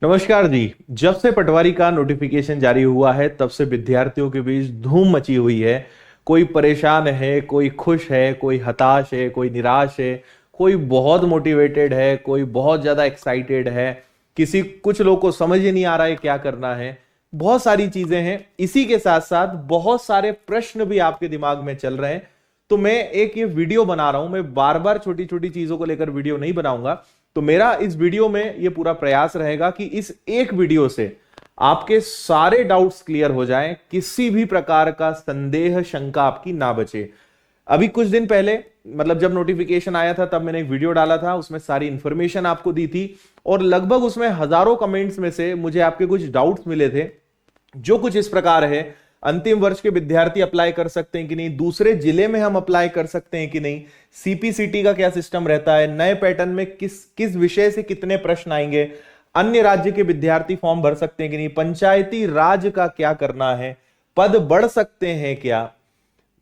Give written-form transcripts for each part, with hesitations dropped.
नमस्कार जी। जब से पटवारी का नोटिफिकेशन जारी हुआ है तब से विद्यार्थियों के बीच धूम मची हुई है। कोई परेशान है, कोई खुश है, कोई हताश है, कोई निराश है, कोई बहुत मोटिवेटेड है, कोई बहुत ज्यादा एक्साइटेड है। कुछ लोग को समझ ही नहीं आ रहा है क्या करना है। बहुत सारी चीजें हैं। इसी के साथ साथ बहुत सारे प्रश्न भी आपके दिमाग में चल रहे हैं। तो मैं एक ये वीडियो बना रहा हूं। मैं बार बार छोटी छोटी चीजों को लेकर वीडियो नहीं बनाऊंगा। तो मेरा इस वीडियो में ये पूरा प्रयास रहेगा कि इस एक वीडियो से आपके सारे डाउट्स क्लियर हो जाएं, किसी भी प्रकार का संदेह शंका आपकी ना बचे। अभी कुछ दिन पहले, मतलब जब नोटिफिकेशन आया था तब मैंने एक वीडियो डाला था, उसमें सारी इंफॉर्मेशन आपको दी थी और लगभग उसमें हजारों कमेंट्स में से मुझे आपके कुछ डाउट्स मिले थे जो कुछ इस प्रकार है। अंतिम वर्ष के विद्यार्थी अप्लाई कर सकते हैं कि नहीं, दूसरे जिले में हम अप्लाई कर सकते हैं कि नहीं, सीपीसीटी का क्या सिस्टम रहता है, नए पैटर्न में किस किस विषय से कितने प्रश्न आएंगे, अन्य राज्य के विद्यार्थी फॉर्म भर सकते हैं कि नहीं, पंचायती राज का क्या करना है, पद बढ़ सकते हैं क्या,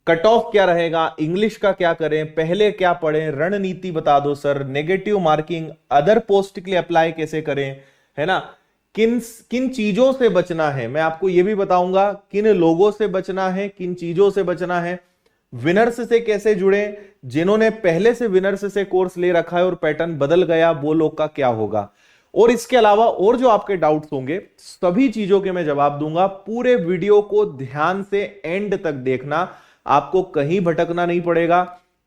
कट ऑफ क्या रहेगा, इंग्लिश का क्या करें, पहले क्या पढ़ें, रणनीति बता दो sir, negative marking, other post के लिए अप्लाई कैसे करें, है ना, किन किन चीजों से बचना है, मैं आपको यह भी बताऊंगा किन लोगों से बचना है, किन चीजों से बचना है, विनर्स से कैसे जुड़े, जिन्होंने पहले से विनर्स से कोर्स ले रखा है और पैटर्न बदल गया वो लोग का क्या होगा, और इसके अलावा और जो आपके डाउट्स होंगे सभी चीजों के मैं जवाब दूंगा। पूरे वीडियो को ध्यान से एंड तक देखना, आपको कहीं भटकना नहीं पड़ेगा,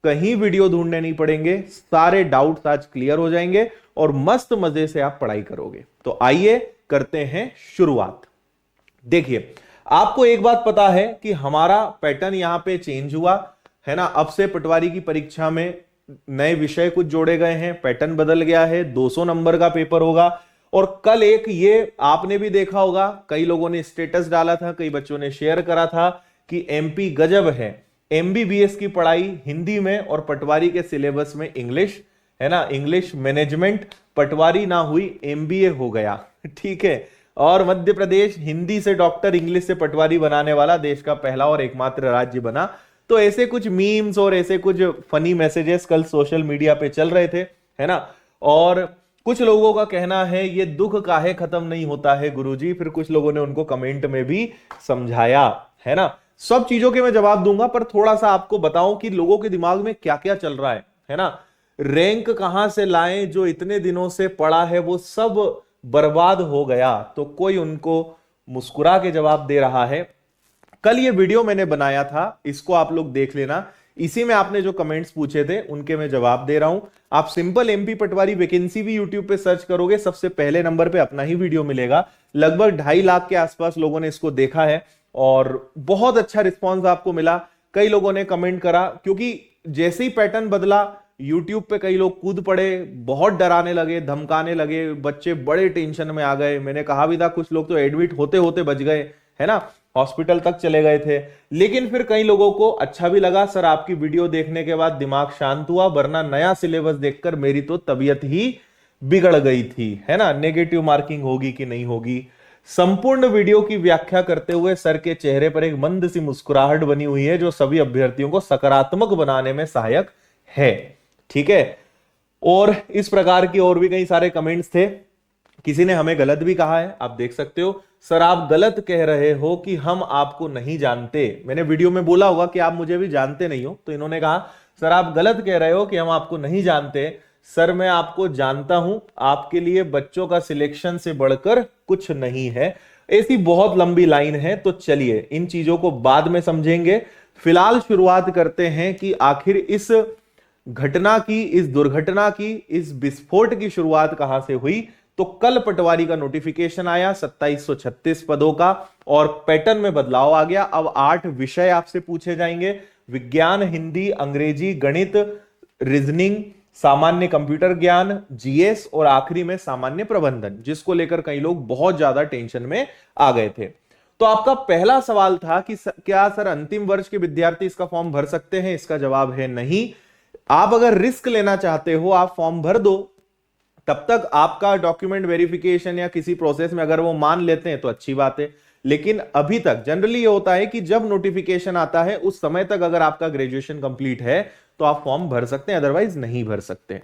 कहीं वीडियो ढूंढने नहीं पड़ेंगे, सारे डाउट्स आज क्लियर हो जाएंगे और मस्त मजे से आप पढ़ाई करोगे। तो आइए करते हैं शुरुआत। देखिए, आपको एक बात पता है कि हमारा पैटर्न यहां पे चेंज हुआ है ना। अब से पटवारी की परीक्षा में नए विषय कुछ जोड़े गए हैं, पैटर्न बदल गया है, 200 नंबर का पेपर होगा। और कल एक ये आपने भी देखा होगा, कई लोगों ने स्टेटस डाला था, कई बच्चों ने शेयर करा था कि एमपी गजब है, एमबीबीएस की पढ़ाई हिंदी में और पटवारी के सिलेबस में इंग्लिश, है ना, इंग्लिश मैनेजमेंट, पटवारी ना हुई एमबीए हो गया। ठीक है। और मध्य प्रदेश हिंदी से डॉक्टर, इंग्लिश से पटवारी बनाने वाला देश का पहला और एकमात्र राज्य बना। तो ऐसे कुछ मीम्स और ऐसे कुछ फनी मैसेजेस कल सोशल मीडिया पे चल रहे थे, है ना। और कुछ लोगों का कहना है ये दुख काहे खत्म नहीं होता है गुरुजी, फिर कुछ लोगों ने उनको कमेंट में भी समझाया, है ना। सब चीजों के मैं जवाब दूंगा, पर थोड़ा सा आपको बताऊं कि लोगों के दिमाग में क्या क्या चल रहा है ना। रैंक कहां से लाएं, जो इतने दिनों से पड़ा है वो सब बर्बाद हो गया, तो कोई उनको मुस्कुरा के जवाब दे रहा है। कल ये वीडियो मैंने बनाया था, इसको आप लोग देख लेना, इसी में आपने जो कमेंट्स पूछे थे उनके मैं जवाब दे रहा हूं। आप सिंपल एमपी पटवारी वैकेंसी भी यूट्यूब पे सर्च करोगे, सबसे पहले नंबर पे अपना ही वीडियो मिलेगा। लगभग 2.5 लाख के आसपास लोगों ने इसको देखा है और बहुत अच्छा रिस्पॉन्स आपको मिला। कई लोगों ने कमेंट करा, क्योंकि जैसे ही पैटर्न बदला यूट्यूब पे कई लोग कूद पड़े, बहुत डराने लगे, धमकाने लगे, बच्चे बड़े टेंशन में आ गए। मैंने कहा भी था कुछ लोग तो एडमिट होते होते बच गए, है ना, हॉस्पिटल तक चले गए थे। लेकिन फिर कई लोगों को अच्छा भी लगा, सर आपकी वीडियो देखने के बाद दिमाग शांत हुआ, वरना नया सिलेबस देखकर मेरी तो तबीयत ही बिगड़ गई थी, है ना, नेगेटिव मार्किंग होगी कि नहीं होगी। संपूर्ण वीडियो की व्याख्या करते हुए सर के चेहरे पर एक मंद सी मुस्कुराहट बनी हुई है, जो सभी अभ्यर्थियों को सकारात्मक बनाने में सहायक है। ठीक है। और इस प्रकार की और भी कई सारे कमेंट्स थे। किसी ने हमें गलत भी कहा है, आप देख सकते हो, सर आप गलत कह रहे हो कि हम आपको नहीं जानते। मैंने वीडियो में बोला होगा कि आप मुझे भी जानते नहीं हो, तो इन्होंने कहा सर आप गलत कह रहे हो कि हम आपको नहीं जानते। सर मैं आपको जानता हूं, आपके लिए बच्चों का सिलेक्शन से बढ़कर कुछ नहीं है। ऐसी बहुत लंबी लाइन है, तो चलिए इन चीजों को बाद में समझेंगे। फिलहाल शुरुआत करते हैं कि आखिर इस घटना की, इस दुर्घटना की, इस विस्फोट की शुरुआत कहां से हुई। तो कल पटवारी का नोटिफिकेशन आया 2736 पदों का और पैटर्न में बदलाव आ गया। अब 8 विषय आपसे पूछे जाएंगे, विज्ञान, हिंदी, अंग्रेजी, गणित, रीजनिंग, सामान्य कंप्यूटर ज्ञान, जीएस और आखिरी में सामान्य प्रबंधन, जिसको लेकर कई लोग बहुत ज्यादा टेंशन में आ गए थे। तो आपका पहला सवाल था कि क्या सर अंतिम वर्ष के विद्यार्थी इसका फॉर्म भर सकते हैं। इसका जवाब है नहीं। आप अगर रिस्क लेना चाहते हो, आप फॉर्म भर दो, तब तक आपका डॉक्यूमेंट वेरिफिकेशन या किसी प्रोसेस में अगर वो मान लेते हैं तो अच्छी बात है। लेकिन अभी तक जनरली ये होता है कि जब नोटिफिकेशन आता है उस समय तक अगर आपका ग्रेजुएशन कंप्लीट है तो आप फॉर्म भर सकते हैं, अदरवाइज नहीं भर सकते।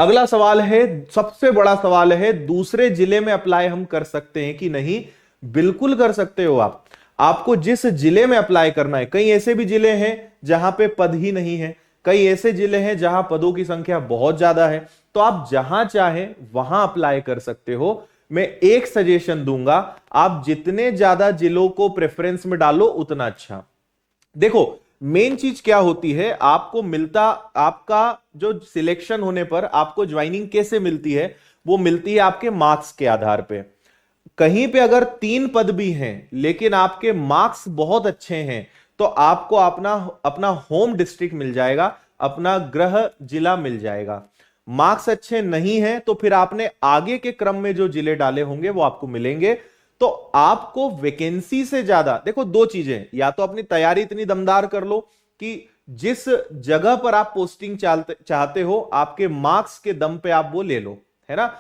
अगला सवाल है, सबसे बड़ा सवाल है, दूसरे जिले में अप्लाई हम कर सकते हैं कि नहीं? बिल्कुल कर सकते हो आप। आपको जिस जिले में अप्लाई करना है, कई ऐसे भी जिले हैं जहां पे पद ही नहीं है, कई ऐसे जिले हैं जहां पदों की संख्या बहुत ज्यादा है, तो आप जहां चाहें वहां अप्लाई कर सकते हो। मैं एक सजेशन दूंगा, आप जितने ज्यादा जिलों को प्रेफरेंस में डालो उतना अच्छा। देखो मेन चीज क्या होती है, आपको मिलता, आपका जो सिलेक्शन होने पर आपको ज्वाइनिंग कैसे मिलती है? वो मिलती है आपके मार्क्स के आधार पे। कहीं पे अगर 3 पद भी हैं लेकिन आपके मार्क्स बहुत अच्छे हैं तो आपको अपना अपना होम डिस्ट्रिक्ट मिल जाएगा, अपना गृह जिला मिल जाएगा। मार्क्स अच्छे नहीं हैं तो फिर आपने आगे के क्रम में जो जिले डाले होंगे वो आपको मिलेंगे। तो आपको वैकेंसी से ज्यादा, देखो दो चीजें, या तो अपनी तैयारी इतनी दमदार कर लो कि जिस जगह पर आप पोस्टिंग चाहते हो आपके मार्क्स के दम पे आप वो ले लो, है ना।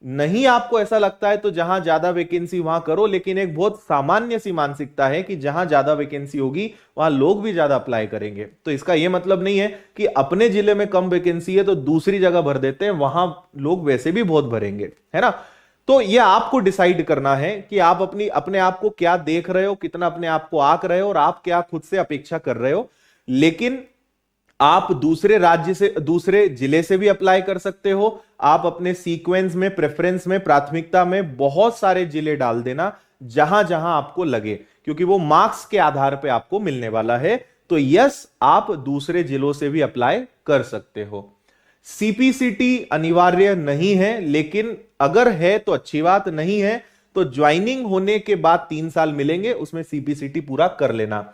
नहीं आपको ऐसा लगता है तो जहां ज्यादा वैकेंसी वहां करो, लेकिन एक बहुत सामान्य सी मानसिकता है कि जहां ज्यादा वैकेंसी होगी वहां लोग भी ज्यादा अप्लाई करेंगे। तो इसका यह मतलब नहीं है कि अपने जिले में कम वैकेंसी है तो दूसरी जगह भर देते हैं, वहां लोग वैसे भी बहुत भरेंगे, है ना। तो यह आपको डिसाइड करना है कि आप अपने आप को क्या देख रहे हो, कितना अपने आप को आंक रहे हो और आप क्या खुद से अपेक्षा कर रहे हो। लेकिन आप दूसरे राज्य से, दूसरे जिले से भी अप्लाई कर सकते हो। आप अपने सीक्वेंस में, प्रेफरेंस में, प्राथमिकता में बहुत सारे जिले डाल देना जहां जहां आपको लगे, क्योंकि वो मार्क्स के आधार पे आपको मिलने वाला है। तो यस, आप दूसरे जिलों से भी अप्लाई कर सकते हो। सीपीसीटी अनिवार्य नहीं है, लेकिन अगर है तो अच्छी बात, नहीं है तो ज्वाइनिंग होने के बाद 3 साल मिलेंगे, उसमें सीपीसीटी पूरा कर लेना।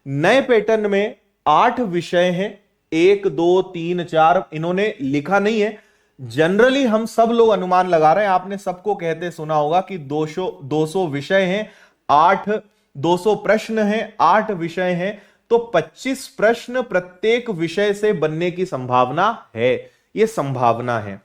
नए पैटर्न में 8 विषय हैं, 1 2 3 4 इन्होंने लिखा नहीं है। जनरली हम सब लोग अनुमान लगा रहे हैं, आपने सबको कहते सुना होगा कि 200 विषय हैं, 8 200 प्रश्न हैं, 8 विषय हैं, तो 25 प्रश्न प्रत्येक विषय से बनने की संभावना है। यह संभावना है,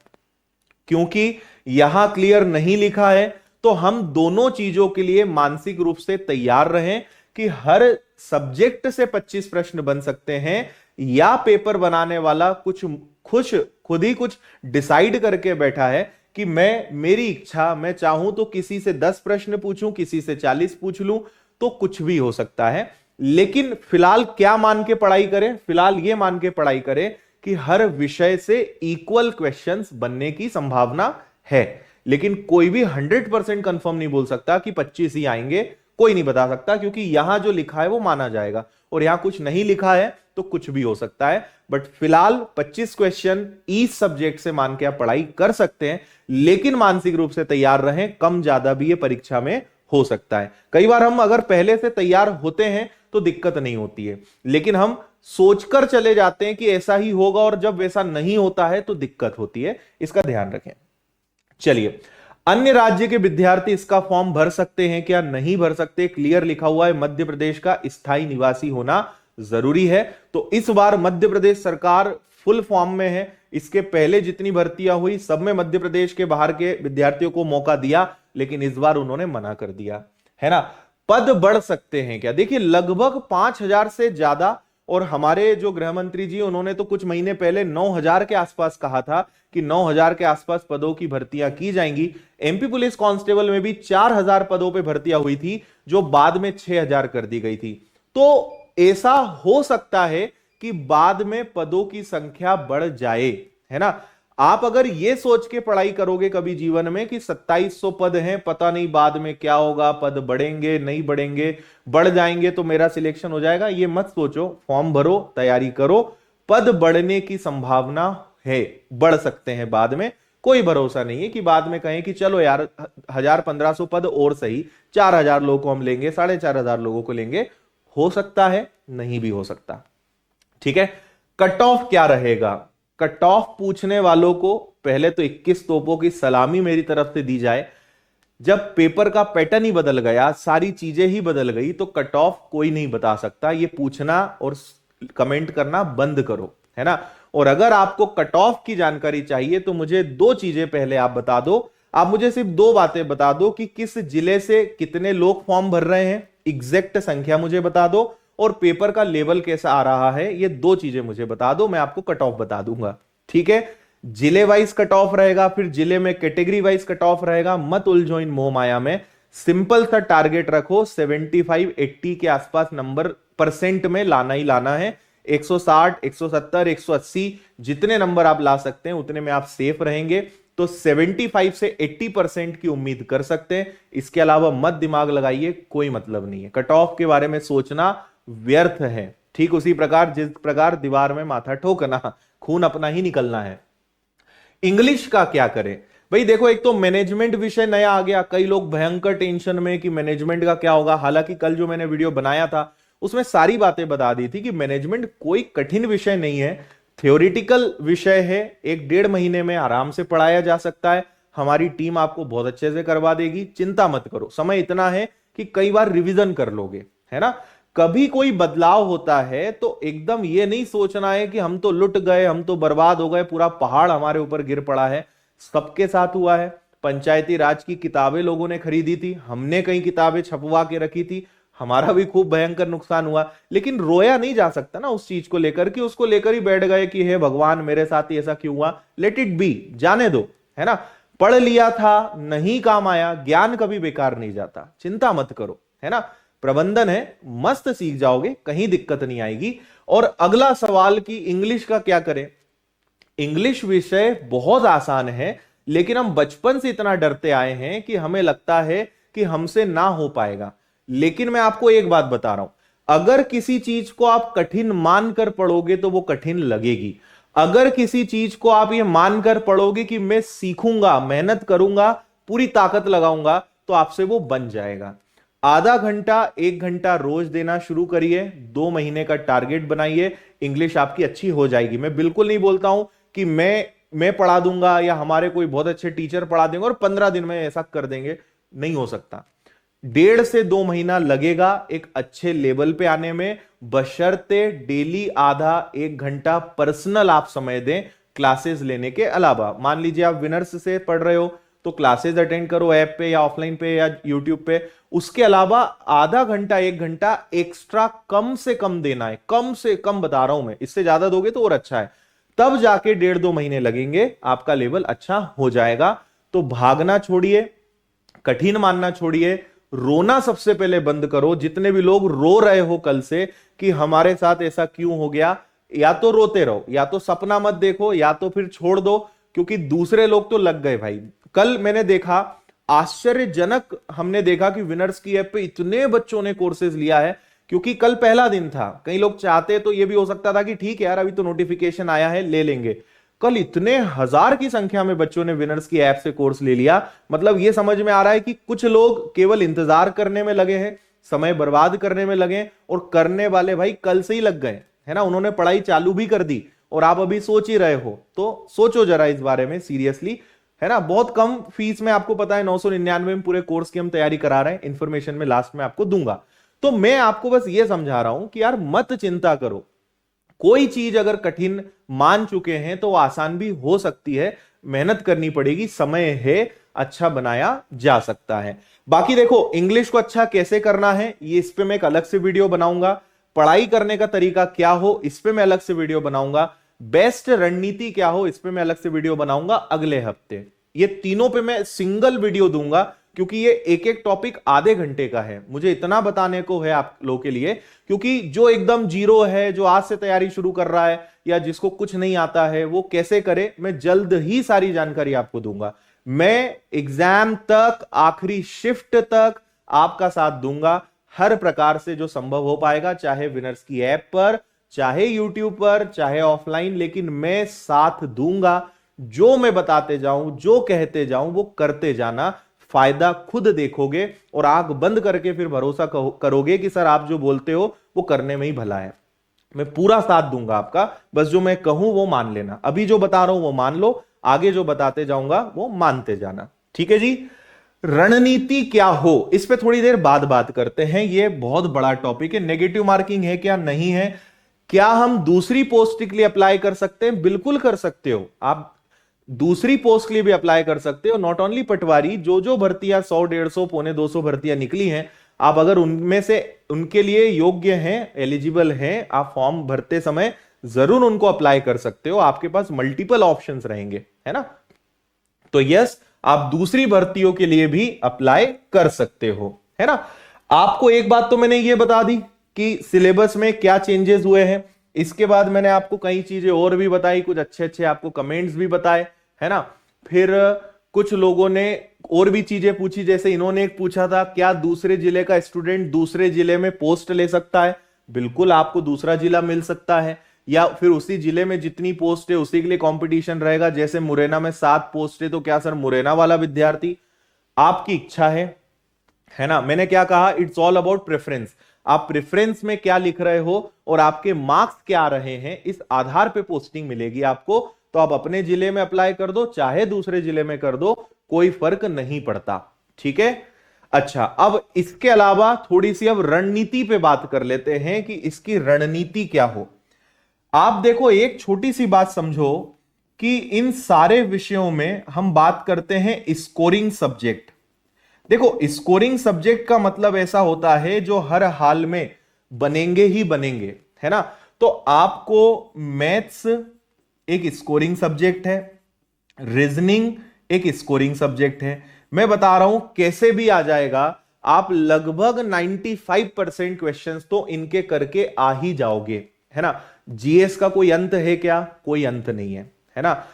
क्योंकि यहां क्लियर नहीं लिखा है। तो हम दोनों चीजों के लिए मानसिक रूप से तैयार रहें कि हर सब्जेक्ट से 25 प्रश्न बन सकते हैं, या पेपर बनाने वाला खुद ही कुछ डिसाइड करके बैठा है कि मेरी इच्छा, मैं चाहूं तो किसी से 10 प्रश्न पूछूं, किसी से 40 पूछ लूं, तो कुछ भी हो सकता है। लेकिन फिलहाल क्या मान के पढ़ाई करें? फिलहाल यह मान के पढ़ाई करें कि हर विषय से इक्वल क्वेश्चंस बनने की संभावना है। लेकिन कोई भी 100% कंफर्म नहीं बोल सकता कि 25 ही आएंगे, कोई नहीं बता सकता, क्योंकि यहां जो लिखा है वो माना जाएगा और यहां कुछ नहीं लिखा है तो कुछ भी हो सकता है। बट फिलहाल 25 क्वेश्चन ईच सब्जेक्ट से मान के आप पढ़ाई कर सकते हैं, लेकिन मानसिक रूप से तैयार रहें, कम ज्यादा भी ये परीक्षा में हो सकता है। कई बार हम अगर पहले से तैयार होते हैं तो दिक्कत नहीं होती है, लेकिन हम सोचकर चले जाते हैं कि ऐसा ही होगा और जब वैसा नहीं होता है तो दिक्कत होती है, इसका ध्यान रखें। चलिए, अन्य राज्य के विद्यार्थी इसका फॉर्म भर सकते हैं क्या? नहीं भर सकते, क्लियर लिखा हुआ है, मध्य प्रदेश का स्थायी निवासी होना जरूरी है। तो इस बार मध्य प्रदेश सरकार फुल फॉर्म में है। इसके पहले जितनी भर्तियां हुई सब में मध्य प्रदेश के बाहर के विद्यार्थियों को मौका दिया, लेकिन इस बार उन्होंने मना कर दिया, है ना। पद बढ़ सकते हैं क्या? देखिए लगभग 5000 से ज्यादा, और हमारे जो गृह मंत्री जी उन्होंने तो कुछ महीने पहले 9000 के आसपास कहा था कि 9000 के आसपास पदों की भर्तियां की जाएंगी। एमपी पुलिस कांस्टेबल में भी 4000 पदों पे भर्तियां हुई थी, जो बाद में 6000 कर दी गई थी। तो ऐसा हो सकता है कि बाद में पदों की संख्या बढ़ जाए, है ना। आप अगर यह सोच के पढ़ाई करोगे कभी जीवन में कि 2700 पद हैं, पता नहीं बाद में क्या होगा, पद बढ़ेंगे नहीं बढ़ेंगे, बढ़ जाएंगे तो मेरा सिलेक्शन हो जाएगा, ये मत सोचो। फॉर्म भरो, तैयारी करो, पद बढ़ने की संभावना है, बढ़ सकते हैं बाद में। कोई भरोसा नहीं है कि बाद में कहें कि चलो यार 1000-1500 पद और सही, 4000 लोगों को हम लेंगे, 4500 लोगों को लेंगे। हो सकता है, नहीं भी हो सकता, ठीक है। कट ऑफ क्या रहेगा? कट ऑफ पूछने वालों को पहले तो 21 तोपों की सलामी मेरी तरफ से दी जाए। जब पेपर का पैटर्न ही बदल गया, सारी चीजें ही बदल गई, तो कट ऑफ कोई नहीं बता सकता। ये पूछना और कमेंट करना बंद करो, है ना। और अगर आपको कट ऑफ की जानकारी चाहिए तो मुझे 2 चीजें पहले आप बता दो। आप मुझे सिर्फ 2 बातें बता दो कि किस जिले से कितने लोग फॉर्म भर रहे हैं, एग्जैक्ट संख्या मुझे बता दो, और पेपर का लेवल कैसा आ रहा है, ये 2 चीजें मुझे बता दो, मैं आपको कट ऑफ बता दूंगा, ठीक है। जिले वाइज कट ऑफ रहेगा, फिर जिले में कैटेगरी वाइज कट ऑफ रहेगा। मत उलझो इन मोह माया में, सिंपल सा टारगेट रखो, 75-80 के आसपास नंबर परसेंट में लाना ही लाना है। 160, 170, 180 जितने नंबर आप ला सकते हैं उतने में आप सेफ रहेंगे। तो 75 से 80% की उम्मीद कर सकते हैं। इसके अलावा मत दिमाग लगाइए, कोई मतलब नहीं है। कट ऑफ के बारे में सोचना व्यर्थ है। ठीक उसी प्रकार जिस प्रकार दीवार में माथा ठोकना, खून अपना ही निकलना है। इंग्लिश का क्या करें भाई? देखो, एक तो मैनेजमेंट विषय नया आ गया, कई लोग भयंकर टेंशन में कि मैनेजमेंट का क्या होगा। हालांकि कल जो मैंने वीडियो बनाया था उसमें सारी बातें बता दी थी कि मैनेजमेंट कोई कठिन विषय नहीं है, थ्योरेटिकल विषय है। 1-1.5 महीने में आराम से पढ़ाया जा सकता है। हमारी टीम आपको बहुत अच्छे से करवा देगी, चिंता मत करो। समय इतना है कि कई बार रिवीजन कर लोगे, है ना। कभी कोई बदलाव होता है तो एकदम ये नहीं सोचना है कि हम तो लुट गए, हम तो बर्बाद हो गए, पूरा पहाड़ हमारे ऊपर गिर पड़ा है। सबके साथ हुआ है। पंचायती राज की किताबें लोगों ने खरीदी थी, हमने कई किताबें छपवा के रखी थी, हमारा भी खूब भयंकर नुकसान हुआ। लेकिन रोया नहीं जा सकता ना उस चीज को लेकर कि उसको लेकर ही बैठ गए कि हे भगवान मेरे साथ ही ऐसा क्यों हुआ। लेट इट बी, जाने दो, है ना। पढ़ लिया था, नहीं काम आया, ज्ञान कभी बेकार नहीं जाता, चिंता मत करो, है ना। प्रबंधन है, मस्त सीख जाओगे, कहीं दिक्कत नहीं आएगी। और अगला सवाल कि इंग्लिश का क्या करें? इंग्लिश विषय बहुत आसान है, लेकिन हम बचपन से इतना डरते आए हैं कि हमें लगता है कि हमसे ना हो पाएगा। लेकिन मैं आपको एक बात बता रहा हूं, अगर किसी चीज को आप कठिन मानकर पढ़ोगे तो वो कठिन लगेगी। अगर किसी चीज को आप ये मानकर पढ़ोगे कि मैं सीखूंगा, मेहनत करूंगा, पूरी ताकत लगाऊंगा, तो आपसे वो बन जाएगा। आधा घंटा 1 घंटा रोज देना शुरू करिए, 2 महीने का टारगेट बनाइए, इंग्लिश आपकी अच्छी हो जाएगी। मैं बिल्कुल नहीं बोलता हूं कि मैं पढ़ा दूंगा या हमारे कोई बहुत अच्छे टीचर पढ़ा देंगे और 15 दिन में ऐसा कर देंगे, नहीं हो सकता। 1.5 से 2 महीना लगेगा एक अच्छे लेवल पे आने में, बशर्ते डेली आधा 1 घंटा पर्सनल आप समय दें क्लासेस लेने के अलावा। मान लीजिए आप विनर्स से पढ़ रहे हो तो क्लासेस अटेंड करो ऐप पे या ऑफलाइन पे या यूट्यूब पे। उसके अलावा आधा घंटा 1 घंटा एक्स्ट्रा कम से कम देना है, कम से कम बता रहा हूं मैं, इससे ज्यादा दोगे तो और अच्छा है। तब जाके 1.5-2 महीने लगेंगे, आपका लेवल अच्छा हो जाएगा। तो भागना छोड़िए, कठिन मानना छोड़िए, रोना सबसे पहले बंद करो। जितने भी लोग रो रहे हो कल से कि हमारे साथ ऐसा क्यों हो गया, या तो रोते रहो, या तो सपना मत देखो, या तो फिर छोड़ दो, क्योंकि दूसरे लोग तो लग गए भाई। कल मैंने देखा, आश्चर्यजनक हमने देखा कि विनर्स की ऐप पे इतने बच्चों ने कोर्सेज लिया है, क्योंकि कल पहला दिन था। कई लोग चाहते तो ये भी हो सकता था कि ठीक है यार अभी तो नोटिफिकेशन आया है ले लेंगे। कल इतने हजार की संख्या में बच्चों ने विनर्स की ऐप से कोर्स ले लिया। मतलब ये समझ में आ रहा है कि कुछ लोग केवल इंतजार करने में लगे हैं, समय बर्बाद करने में लगे, और करने वाले भाई कल से ही लग गए, है ना। उन्होंने पढ़ाई चालू भी कर दी और आप अभी सोच ही रहे हो, तो सोचो जरा इस बारे में सीरियसली, है ना। बहुत कम फीस में, आपको पता है 999 में पूरे कोर्स की हम तैयारी करा रहे हैं। इंफॉर्मेशन में लास्ट में आपको दूंगा। तो मैं आपको बस ये समझा रहा हूं कि यार मत चिंता करो, कोई चीज अगर कठिन मान चुके हैं तो आसान भी हो सकती है। मेहनत करनी पड़ेगी, समय है, अच्छा बनाया जा सकता है। बाकी देखो, इंग्लिश को अच्छा कैसे करना है ये इस पे मैं एक अलग से वीडियो बनाऊंगा। पढ़ाई करने का तरीका क्या हो इस पे मैं अलग से वीडियो बनाऊंगा। बेस्ट रणनीति क्या हो इस पे मैं अलग से वीडियो बनाऊंगा अगले हफ्ते। ये तीनों पे मैं सिंगल वीडियो दूंगा, क्योंकि ये एक एक टॉपिक आधे घंटे का है। मुझे इतना बताने को है आप लोगों के लिए, क्योंकि जो एकदम जीरो है, जो आज से तैयारी शुरू कर रहा है, या जिसको कुछ नहीं आता है, वो कैसे करे, मैं जल्द ही सारी जानकारी आपको दूंगा। मैं एग्जाम तक, आखिरी शिफ्ट तक आपका साथ दूंगा, हर प्रकार से जो संभव हो पाएगा, चाहे विनर्स की ऐप पर, चाहे यूट्यूब पर, चाहे ऑफलाइन, लेकिन मैं साथ दूंगा। जो मैं बताते जाऊं, जो कहते जाऊं, वो करते जाना, फायदा खुद देखोगे और आंख बंद करके फिर भरोसा करोगे कि सर आप जो बोलते हो वो करने में ही भला है। मैं पूरा साथ दूंगा आपका, बस जो मैं कहूं वो मान लेना। अभी जो बता रहा हूं वो मान लो, आगे जो बताते जाऊंगा वो मानते जाना, ठीक है जी। रणनीति क्या हो इस पे थोड़ी देर बाद बात करते हैं। ये बहुत बड़ा टॉपिक है। नेगेटिव मार्किंग है क्या, नहीं है। क्या हम दूसरी पोस्ट के लिए अप्लाई कर सकते हैं? बिल्कुल कर सकते हो, आप दूसरी पोस्ट के लिए भी अप्लाई कर सकते हो। नॉट ओनली पटवारी, जो भर्तियां 100, 150, पौने 200 भर्तियां निकली हैं, आप अगर उनमें से उनके लिए योग्य हैं, एलिजिबल हैं, आप फॉर्म भरते समय जरूर उनको अप्लाई कर सकते हो, आपके पास मल्टीपल ऑप्शंस रहेंगे, है ना। तो यस, आप दूसरी भर्तियों के लिए भी अप्लाई कर सकते हो, है ना। आपको एक बात तो मैंने ये बता दी कि सिलेबस में क्या चेंजेस हुए हैं। इसके बाद मैंने आपको कई चीजें और भी बताई, कुछ अच्छे अच्छे आपको कमेंट्स भी बताए, है ना। फिर कुछ लोगों ने और भी चीजें पूछी, जैसे इन्होंने एक पूछा था, क्या दूसरे जिले का स्टूडेंट दूसरे जिले में पोस्ट ले सकता है। बिल्कुल, आपको दूसरा जिला मिल सकता है, या फिर उसी जिले में जितनी पोस्ट है उसी के लिए कंपटीशन रहेगा। जैसे मुरैना में 7 पोस्ट है, तो क्या सर मुरैना वाला विद्यार्थी, आपकी इच्छा है ना। मैंने क्या कहा, इट्स ऑल अबाउट प्रेफरेंस। आप प्रेफरेंस में क्या लिख रहे हो और आपके मार्क्स क्या आ रहे हैं, इस आधार पे पोस्टिंग मिलेगी आपको। तो आप अपने जिले में अप्लाई कर दो, चाहे दूसरे जिले में कर दो, कोई फर्क नहीं पड़ता, ठीक है। अच्छा, अब इसके अलावा थोड़ी सी अब रणनीति पे बात कर लेते हैं कि इसकी रणनीति क्या हो। आप देखो, एक छोटी सी बात समझो कि इन सारे विषयों में हम बात करते हैं स्कोरिंग सब्जेक्ट। देखो, स्कोरिंग सब्जेक्ट का मतलब ऐसा होता है जो हर हाल में बनेंगे ही बनेंगे, है ना। तो आपको मैथ्स एक स्कोरिंग सब्जेक्ट है, रीजनिंग एक स्कोरिंग सब्जेक्ट है। मैं बता रहा हूं कैसे भी आ जाएगा, आप लगभग 95% क्वेश्चंस तो इनके करके आ ही जाओगे, है ना। जीएस का कोई अंत है क्या? कोई अंत नहीं है ना।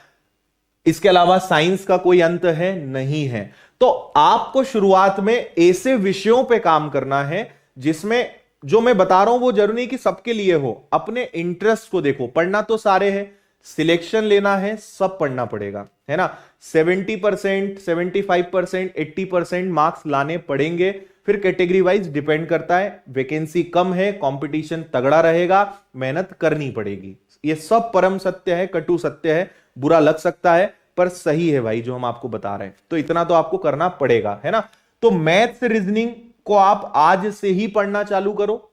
इसके अलावा साइंस का कोई अंत है? नहीं है। तो आपको शुरुआत में ऐसे विषयों पे काम करना है जिसमें जो मैं बता रहा हूं वो जरूरी नहीं कि सबके लिए हो। अपने इंटरेस्ट को देखो, पढ़ना तो सारे हैं, सिलेक्शन लेना है, सब पढ़ना पड़ेगा, है ना। 70%, 75%, 80% मार्क्स लाने पड़ेंगे। फिर कैटेगरी वाइज डिपेंड करता है, वैकेंसी कम है, कंपटीशन तगड़ा रहेगा, मेहनत करनी पड़ेगी। ये सब परम सत्य है, कटु सत्य है, बुरा लग सकता है पर सही है भाई जो हम आपको बता रहे हैं। तो इतना तो आपको करना पड़ेगा, है ना। तो मैथ्स रीजनिंग को आप आज से ही पढ़ना चालू करो,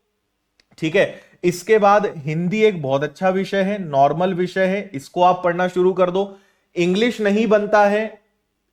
ठीक है। इसके बाद हिंदी एक बहुत अच्छा विषय है, नॉर्मल विषय है, इसको आप पढ़ना शुरू कर दो। इंग्लिश नहीं बनता है,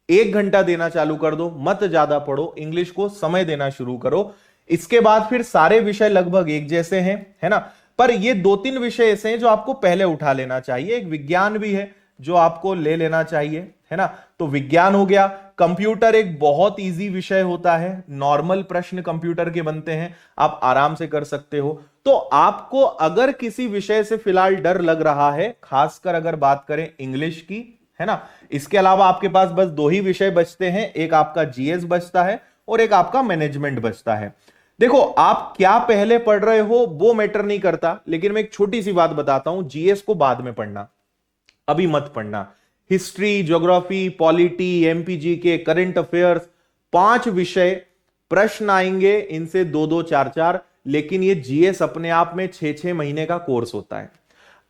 1 घंटा देना चालू कर दो, मत ज्यादा पढ़ो, इंग्लिश को समय देना शुरू करो। इसके बाद फिर सारे विषय लगभग एक जैसे हैं, है ना। पर ये 2-3 विषय ऐसे हैं जो आपको पहले उठा लेना चाहिए। एक विज्ञान भी है जो आपको ले लेना चाहिए, है ना। तो विज्ञान हो गया। कंप्यूटर एक बहुत इजी विषय होता है, नॉर्मल प्रश्न कंप्यूटर के बनते हैं, आप आराम से कर सकते हो। तो आपको अगर किसी विषय से फिलहाल डर लग रहा है, खासकर अगर बात करें इंग्लिश की, है ना, इसके अलावा आपके पास बस 2 ही विषय बचते हैं, एक आपका जीएस बचता है और एक आपका मैनेजमेंट बचता है। देखो, आप क्या पहले पढ़ रहे हो वो मैटर नहीं करता, लेकिन मैं एक छोटी सी बात बताता हूं, जीएस को बाद में पढ़ना, अभी मत पढ़ना। हिस्ट्री, ज्योग्राफी, पॉलिटी, एमपीजी के करंट अफेयर्स, 5 विषय प्रश्न आएंगे, इनसे 2-2, 4-4, लेकिन ये जीएस अपने आप में 6-6 महीने का कोर्स होता है।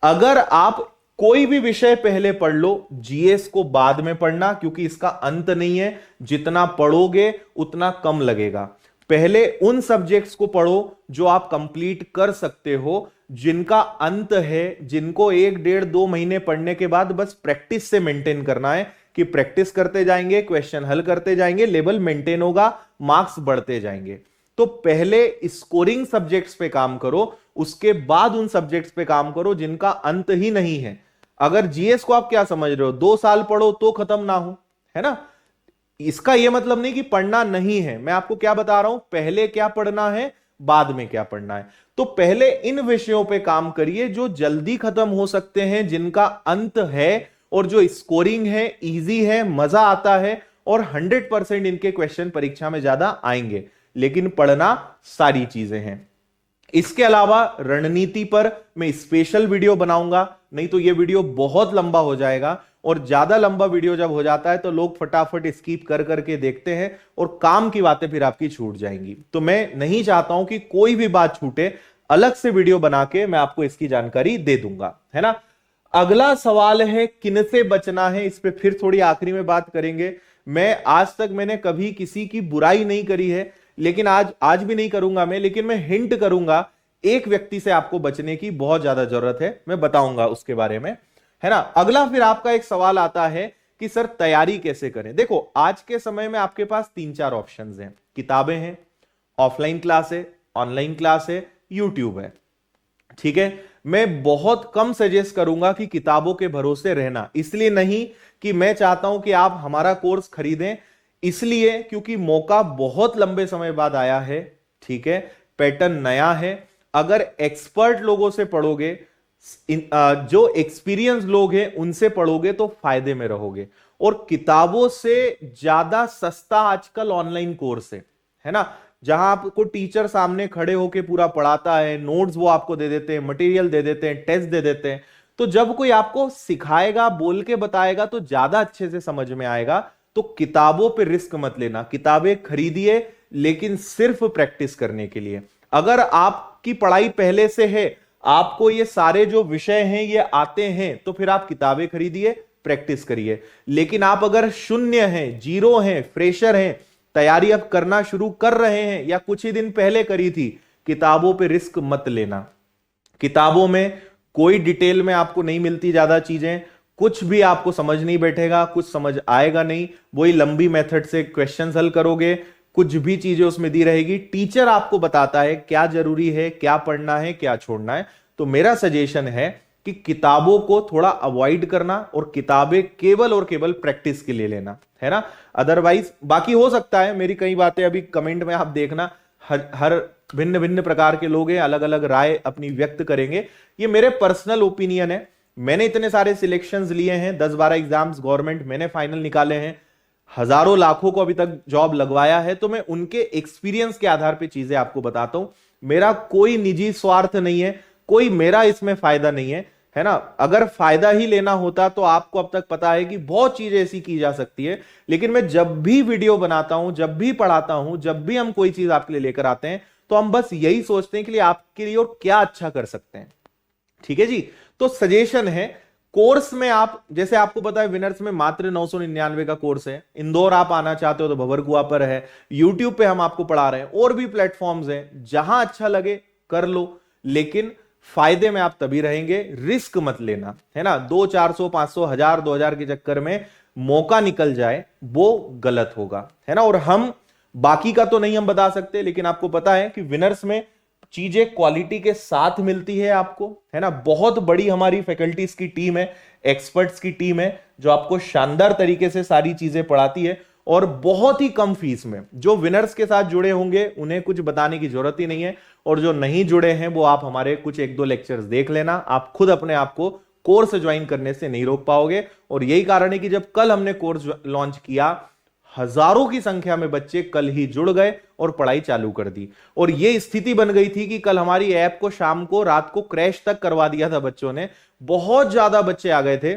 अगर आप कोई भी विषय पहले पढ़ लो, जीएस को बाद में पढ़ना, क्योंकि इसका अंत नहीं है, जितना पढ़ोगे उतना कम लगेगा। पहले उन सब्जेक्ट्स को पढ़ो जो आप कंप्लीट कर सकते हो, जिनका अंत है, जिनको 1-1.5-2 महीने पढ़ने के बाद बस प्रैक्टिस से मेंटेन करना है, कि प्रैक्टिस करते जाएंगे, क्वेश्चन हल करते जाएंगे, लेवल मेंटेन होगा, मार्क्स बढ़ते जाएंगे। तो पहले स्कोरिंग सब्जेक्ट्स पे काम करो, उसके बाद उन सब्जेक्ट्स पे काम करो जिनका अंत ही नहीं है। अगर जीएस को आप क्या समझ रहे हो, 2 साल पढ़ो तो खत्म ना हो, है ना। इसका यह मतलब नहीं कि पढ़ना नहीं है, मैं आपको क्या बता रहा हूं, पहले क्या पढ़ना है, बाद में क्या पढ़ना है। तो पहले इन विषयों पे काम करिए जो जल्दी खत्म हो सकते हैं, जिनका अंत है, और जो स्कोरिंग है, इजी है, मजा आता है, और 100% इनके क्वेश्चन परीक्षा में ज्यादा आएंगे। लेकिन पढ़ना सारी चीजें हैं। इसके अलावा रणनीति पर मैं स्पेशल वीडियो बनाऊंगा, नहीं तो यह वीडियो बहुत लंबा हो जाएगा, और ज्यादा लंबा वीडियो जब हो जाता है तो लोग फटाफट स्किप कर करके देखते हैं और काम की बातें फिर आपकी छूट जाएंगी। तो मैं नहीं चाहता हूं कि कोई भी बात छूटे, अलग से वीडियो बना के मैं आपको इसकी जानकारी दे दूंगा, है ना। अगला सवाल है किनसे बचना है, इस पे फिर थोड़ी आखिरी में बात करेंगे। मैं आज तक मैंने कभी किसी की बुराई नहीं करी है, लेकिन आज भी नहीं करूंगा मैं, लेकिन मैं हिंट करूंगा, एक व्यक्ति से आपको बचने की बहुत ज्यादा जरूरत है, मैं बताऊंगा उसके बारे में, है ना। अगला फिर आपका एक सवाल आता है कि सर तैयारी कैसे करें। देखो, आज के समय में आपके पास 3-4 ऑप्शंस हैं, किताबें हैं, ऑफलाइन क्लास है, ऑनलाइन क्लास है, यूट्यूब है, ठीक है। मैं बहुत कम सजेस्ट करूंगा कि किताबों के भरोसे रहना, इसलिए नहीं कि मैं चाहता हूं कि आप हमारा कोर्स खरीदें, इसलिए क्योंकि मौका बहुत लंबे समय बाद आया है। ठीक है, पैटर्न नया है। अगर एक्सपर्ट लोगों से पढ़ोगे, जो एक्सपीरियंस लोग हैं उनसे पढ़ोगे तो फायदे में रहोगे। और किताबों से ज्यादा सस्ता आजकल ऑनलाइन कोर्स है ना, जहां आपको टीचर सामने खड़े होके पूरा पढ़ाता है, नोट्स वो आपको दे देते हैं, मटेरियल दे देते हैं, टेस्ट दे देते हैं। तो जब कोई आपको सिखाएगा, बोल के बताएगा तो ज्यादा अच्छे से समझ में आएगा। तो किताबों पे रिस्क मत लेना, किताबें खरीदिए लेकिन सिर्फ प्रैक्टिस करने के लिए। अगर आपकी पढ़ाई पहले से है, आपको ये सारे जो विषय हैं ये आते हैं, तो फिर आप किताबें खरीदिए, प्रैक्टिस करिए। लेकिन आप अगर शून्य हैं, जीरो हैं, फ्रेशर हैं, तैयारी अब करना शुरू कर रहे हैं या कुछ ही दिन पहले करी थी, किताबों पे रिस्क मत लेना। किताबों में कोई डिटेल में आपको नहीं मिलती ज्यादा चीजें, कुछ भी आपको समझ नहीं बैठेगा, कुछ समझ आएगा नहीं, वही लंबी मेथड से क्वेश्चंस हल करोगे, कुछ भी चीजें उसमें दी रहेगी। टीचर आपको बताता है क्या जरूरी है, क्या पढ़ना है, क्या छोड़ना है। तो मेरा सजेशन है कि किताबों को थोड़ा अवॉइड करना और किताबें केवल और केवल प्रैक्टिस के लिए लेना, है ना। अदरवाइज बाकी हो सकता है मेरी कई बातें अभी कमेंट में आप देखना, हर भिन्न भिन्न प्रकार के लोग हैं, अलग अलग राय अपनी व्यक्त करेंगे। ये मेरे पर्सनल ओपिनियन है। मैंने इतने सारे सिलेक्शंस लिए हैं, 10-12 एग्जाम्स गवर्नमेंट मैंने फाइनल निकाले हैं, हजारों लाखों को अभी तक जॉब लगवाया है, तो मैं उनके एक्सपीरियंस के आधार पे चीजें आपको बताता हूं। मेरा कोई निजी स्वार्थ नहीं है, कोई मेरा इसमें फायदा नहीं है ना। अगर फायदा ही लेना होता तो आपको अब तक पता है कि बहुत चीजें ऐसी की जा सकती है। लेकिन मैं जब भी वीडियो बनाता हूं, जब भी पढ़ाता हूं, जब भी हम कोई चीज आपके लिए लेकर आते हैं, तो हम बस यही सोचते हैं कि आपके लिए और क्या अच्छा कर सकते हैं। ठीक है जी। तो सजेशन है, कोर्स में आप, जैसे आपको पता है विनर्स में मात्र 999 का कोर्स है। इंदौर आप आना चाहते हो तो भंवरकुआ पर है, यूट्यूब पे हम आपको पढ़ा रहे हैं, और भी प्लेटफॉर्म्स हैं, जहां अच्छा लगे कर लो। लेकिन फायदे में आप तभी रहेंगे, रिस्क मत लेना, है ना। 200, 400, 500, 1000, 2000 के चक्कर में मौका निकल जाए वो गलत होगा, है ना। और हम बाकी का तो नहीं हम बता सकते, लेकिन आपको पता है कि विनर्स में चीजें क्वालिटी के साथ मिलती है आपको, है ना। बहुत बड़ी हमारी फैकल्टीज की टीम है, एक्सपर्ट्स की टीम है, जो आपको शानदार तरीके से सारी चीजें पढ़ाती है, और बहुत ही कम फीस में। जो विनर्स के साथ जुड़े होंगे उन्हें कुछ बताने की जरूरत ही नहीं है, और जो नहीं जुड़े हैं वो आप हमारे कुछ 1-2 लेक्चर्स देख लेना, आप खुद अपने आप को कोर्स ज्वाइन करने से नहीं रोक पाओगे। और यही कारण है कि जब कल हमने कोर्स लॉन्च किया, हजारों की संख्या में बच्चे कल ही जुड़ गए और पढ़ाई चालू कर दी। और यह स्थिति बन गई थी कि कल हमारी ऐप को शाम को, रात को क्रैश तक करवा दिया था बच्चों ने। बहुत ज्यादा बच्चे आ गए थे,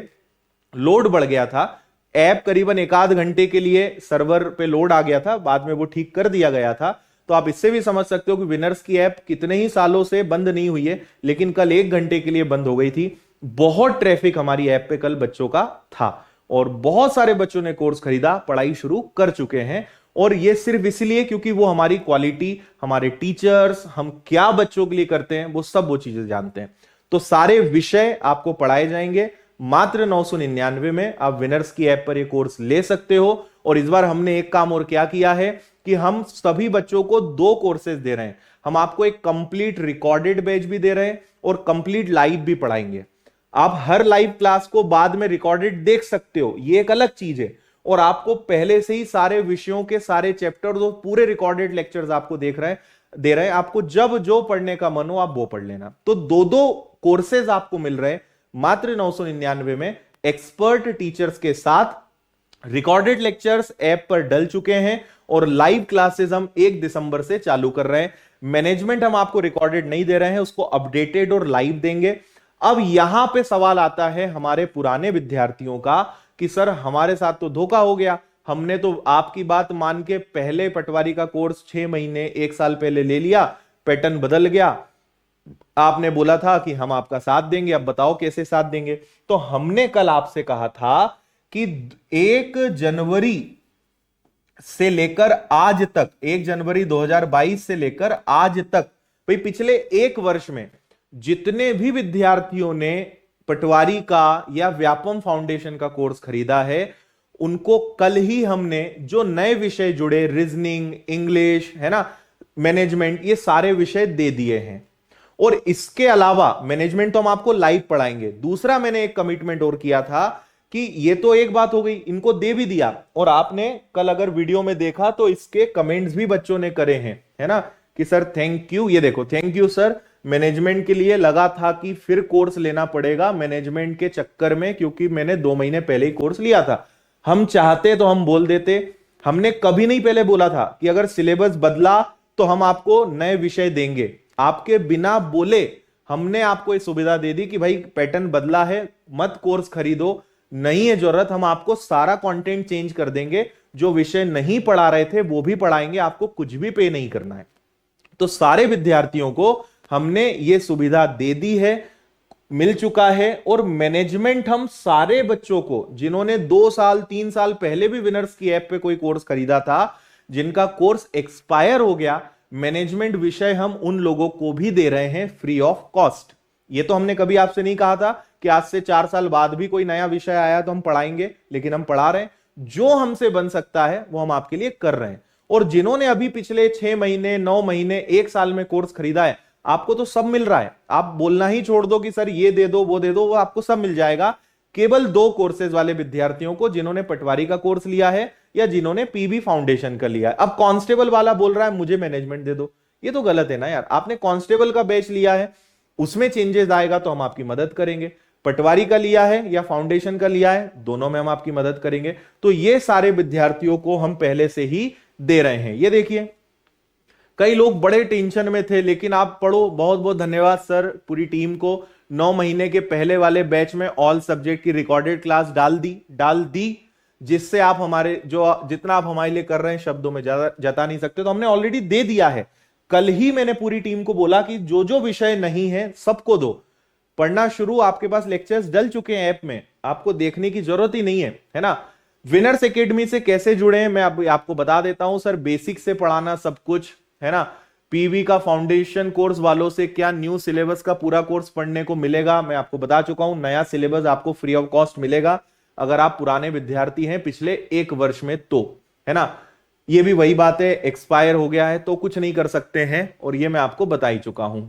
लोड बढ़ गया था, ऐप करीबन 1-8 घंटे के लिए सर्वर पे लोड आ गया था, बाद में वो ठीक कर दिया गया था। तो आप इससे भी समझ सकते हो कि विनर्स की ऐप कितने ही सालों से बंद नहीं हुई है, लेकिन कल 1 घंटे के लिए बंद हो गई थी। बहुत ट्रैफिक हमारी ऐप पे कल बच्चों का था, और बहुत सारे बच्चों ने कोर्स खरीदा, पढ़ाई शुरू कर चुके हैं। और ये सिर्फ इसलिए क्योंकि वो हमारी क्वालिटी, हमारे टीचर्स, हम क्या बच्चों के लिए करते हैं, वो सब वो चीजें जानते हैं। तो सारे विषय आपको पढ़ाए जाएंगे मात्र 999 में। आप विनर्स की ऐप पर ये कोर्स ले सकते हो। और इस बार हमने एक काम और क्या किया है कि हम सभी बच्चों को 2 कोर्सेज दे रहे हैं। हम आपको एक कंप्लीट रिकॉर्डेड बैच भी दे रहे हैं और कंप्लीट लाइव भी पढ़ाएंगे। आप हर लाइव क्लास को बाद में रिकॉर्डेड देख सकते हो, ये एक अलग चीज है। और आपको पहले से ही सारे विषयों के सारे चैप्टर्स और पूरे रिकॉर्डेड लेक्चर्स आपको दे रहे हैं। आपको जब जो पढ़ने का मन हो आप वो पढ़ लेना। तो 2-2 कोर्सेज आपको मिल रहे हैं मात्र 999 में, एक्सपर्ट टीचर्स के साथ। रिकॉर्डेड लेक्चर्स ऐप पर डल चुके हैं और लाइव क्लासेस हम 1 दिसंबर से चालू कर रहे हैं। मैनेजमेंट हम आपको रिकॉर्डेड नहीं दे रहे हैं, उसको अपडेटेड और लाइव देंगे। अब यहां पे सवाल आता है हमारे पुराने विद्यार्थियों का कि सर हमारे साथ तो धोखा हो गया, हमने तो आपकी बात मान के पहले पटवारी का कोर्स 6 महीने 1 साल पहले ले लिया, पैटर्न बदल गया, आपने बोला था कि हम आपका साथ देंगे, अब बताओ कैसे साथ देंगे। तो हमने कल आपसे कहा था कि 1 जनवरी से लेकर आज तक, 1 जनवरी 2022 से लेकर आज तक, भाई पिछले 1 वर्ष में जितने भी विद्यार्थियों ने पटवारी का या व्यापम फाउंडेशन का कोर्स खरीदा है, उनको कल ही हमने जो नए विषय जुड़े, रीजनिंग, इंग्लिश, है ना, मैनेजमेंट, ये सारे विषय दे दिए हैं। और इसके अलावा मैनेजमेंट तो हम आपको लाइव पढ़ाएंगे। दूसरा मैंने एक कमिटमेंट और किया था कि ये तो एक बात हो गई, इनको दे भी दिया, और आपने कल अगर वीडियो में देखा तो इसके कमेंट्स भी बच्चों ने करे हैं, है ना, कि सर थैंक यू, ये देखो थैंक यू सर, मैनेजमेंट के लिए लगा था कि फिर कोर्स लेना पड़ेगा मैनेजमेंट के चक्कर में, क्योंकि मैंने 2 महीने पहले ही कोर्स लिया था। हम चाहते तो हम बोल देते, हमने कभी नहीं पहले बोला था कि अगर सिलेबस बदला तो हम आपको नए विषय देंगे। आपके बिना बोले हमने आपको ये सुविधा दे दी कि भाई पैटर्न बदला है, मत कोर्स खरीदो, नहीं है जरूरत, हम आपको सारा कंटेंट चेंज कर देंगे, जो विषय नहीं पढ़ा रहे थे वो भी पढ़ाएंगे, आपको कुछ भी पे नहीं करना है। तो सारे विद्यार्थियों को हमने ये सुविधा दे दी है, मिल चुका है। और मैनेजमेंट हम सारे बच्चों को, जिन्होंने 2 साल 3 साल पहले भी विनर्स की ऐप पे कोई कोर्स खरीदा था, जिनका कोर्स एक्सपायर हो गया, मैनेजमेंट विषय हम उन लोगों को भी दे रहे हैं फ्री ऑफ कॉस्ट। ये तो हमने कभी आपसे नहीं कहा था कि आज से 4 साल बाद भी कोई नया विषय आया तो हम पढ़ाएंगे, लेकिन हम पढ़ा रहे हैं। जो हमसे बन सकता है वो हम आपके लिए कर रहे हैं। और जिन्होंने अभी पिछले 6 महीने 9 महीने 1 साल में कोर्स खरीदा है, आपको तो सब मिल रहा है। आप बोलना ही छोड़ दो कि सर ये दे दो वो दे दो, वो आपको सब मिल जाएगा। केवल 2 कोर्सेज वाले विद्यार्थियों को, जिन्होंने पटवारी का कोर्स लिया है या जिन्होंने पीबी फाउंडेशन का लिया है। अब कांस्टेबल वाला बोल रहा है मुझे मैनेजमेंट दे दो, ये तो गलत है ना यार। आपने कांस्टेबल का बैच लिया है, उसमें चेंजेस आएगा तो हम आपकी मदद करेंगे। पटवारी का लिया है या फाउंडेशन का लिया है, दोनों में हम आपकी मदद करेंगे। तो ये सारे विद्यार्थियों को हम पहले से ही दे रहे हैं। ये देखिए, कई लोग बड़े टेंशन में थे, लेकिन आप पढ़ो। बहुत बहुत धन्यवाद सर पूरी टीम को। 9 महीने के पहले वाले बैच में ऑल सब्जेक्ट की रिकॉर्डेड क्लास डाल दी, जिससे आप हमारे जितना आप हमारे लिए कर रहे हैं शब्दों में ज्यादा जता नहीं सकते, तो हमने ऑलरेडी दे दिया है। कल ही मैंने पूरी टीम को बोला कि जो जो विषय नहीं है सबको दो, पढ़ना शुरू। आपके पास लेक्चर्स डल चुके हैं ऐप में, आपको देखने की जरूरत ही नहीं है ना। विनर्स एकेडमी से कैसे जुड़े हैं मैं आपको बता देता हूं सर। बेसिक से पढ़ाना सब कुछ, है ना। पीवी का फाउंडेशन कोर्स वालों से क्या न्यू सिलेबस का पूरा कोर्स पढ़ने को मिलेगा, मैं आपको बता चुका हूं। नया सिलेबस आपको फ्री ऑफ कॉस्ट मिलेगा अगर आप पुराने विद्यार्थी हैं पिछले 1 वर्ष में, तो, है ना। ये भी वही बात है, एक्सपायर हो गया है तो कुछ नहीं कर सकते हैं, और ये मैं आपको बता ही चुका हूं,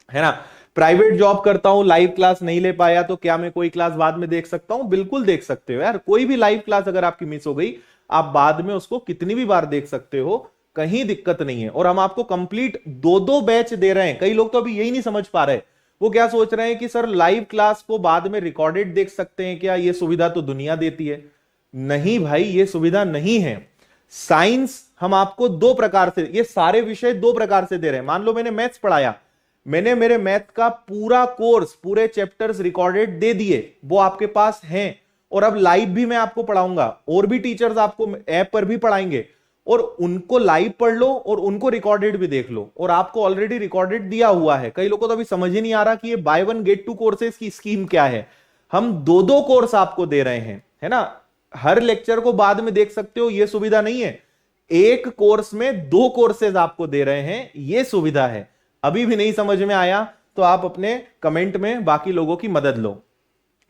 है ना। प्राइवेट जॉब करता हूं, लाइव क्लास नहीं ले पाया तो क्या मैं कोई क्लास बाद में देख सकता हूं? बिल्कुल देख सकते हो यार। कोई भी लाइव क्लास अगर आपकी मिस हो गई, आप बाद में उसको कितनी भी बार देख सकते हो, कहीं दिक्कत नहीं है। और हम आपको कंप्लीट 2-2 बैच दे रहे हैं। कई लोग तो अभी यही नहीं समझ पा रहे, वो क्या सोच रहे हैं कि सर लाइव क्लास को बाद में रिकॉर्डेड देख सकते हैं क्या? ये सुविधा तो दुनिया देती है। नहीं भाई, ये सुविधा नहीं है। साइंस हम आपको 2 प्रकार से, ये सारे विषय 2 प्रकार से दे रहे हैं। मान लो मैंने मैथ्स पढ़ाया, मैंने मेरे मैथ का पूरा कोर्स, पूरे चैप्टर्स रिकॉर्डेड दे दिए, वो आपके पास हैं। और अब लाइव भी मैं आपको पढ़ाऊंगा, और भी टीचर्स आपको ऐप पर भी पढ़ाएंगे, और उनको लाइव पढ़ लो और उनको रिकॉर्डेड भी देख लो। और आपको ऑलरेडी रिकॉर्डेड दिया हुआ है। कई लोगों को तो अभी समझ ही नहीं आ रहा कि ये बाय 1 गेट 2 कोर्सेज की स्कीम क्या है। हम 2-2 कोर्स आपको दे रहे हैं, है ना। हर लेक्चर को बाद में देख सकते हो, ये सुविधा नहीं है। एक कोर्स में 2 कोर्सेज आपको दे रहे हैं, ये सुविधा है। अभी भी नहीं समझ में आया तो आप अपने कमेंट में बाकी लोगों की मदद लो।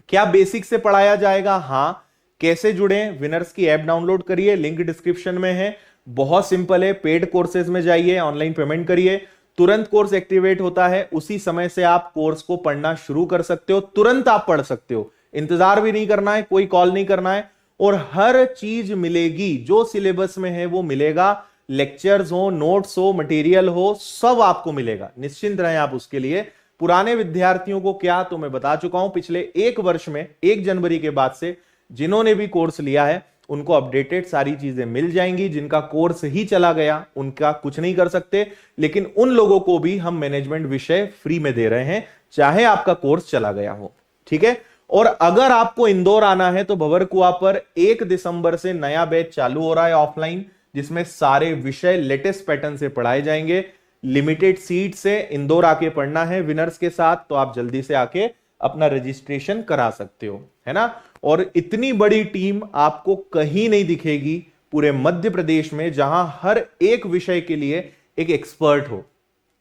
क्या बेसिक से पढ़ाया जाएगा? हाँ। कैसे जुड़े? विनर्स की ऐप डाउनलोड करिए, लिंक डिस्क्रिप्शन में है। बहुत सिंपल है, पेड कोर्सेज में जाइए, ऑनलाइन पेमेंट करिए, तुरंत कोर्स एक्टिवेट होता है। उसी समय से आप कोर्स को पढ़ना शुरू कर सकते हो, तुरंत आप पढ़ सकते हो, इंतजार भी नहीं करना है, कोई कॉल नहीं करना है। और हर चीज मिलेगी, जो सिलेबस में है वो मिलेगा। लेक्चर्स हो, नोट्स हो, मटेरियल हो, सब आपको मिलेगा, निश्चिंत रहें आप उसके लिए। पुराने विद्यार्थियों को क्या, तो मैं बता चुका हूं, पिछले 1 वर्ष में 1 जनवरी के बाद से जिन्होंने भी कोर्स लिया है उनको अपडेटेड सारी चीजें मिल जाएंगी। जिनका कोर्स ही चला गया उनका कुछ नहीं कर सकते, लेकिन उन लोगों को भी हम मैनेजमेंट विषय फ्री में दे रहे हैं, चाहे आपका कोर्स चला गया हो, ठीक है। और अगर आपको इंदौर आना है तो भंवरकुआ पर 1 दिसंबर से नया बैच चालू हो रहा है ऑफलाइन, जिसमें सारे विषय लेटेस्ट पैटर्न से पढ़ाए जाएंगे। लिमिटेड सीट से इंदौर आके पढ़ना है विनर्स के साथ, तो आप जल्दी से आके अपना रजिस्ट्रेशन करा सकते हो, है ना। और इतनी बड़ी टीम आपको कहीं नहीं दिखेगी पूरे मध्य प्रदेश में, जहां हर एक विषय के लिए एक एक्सपर्ट हो।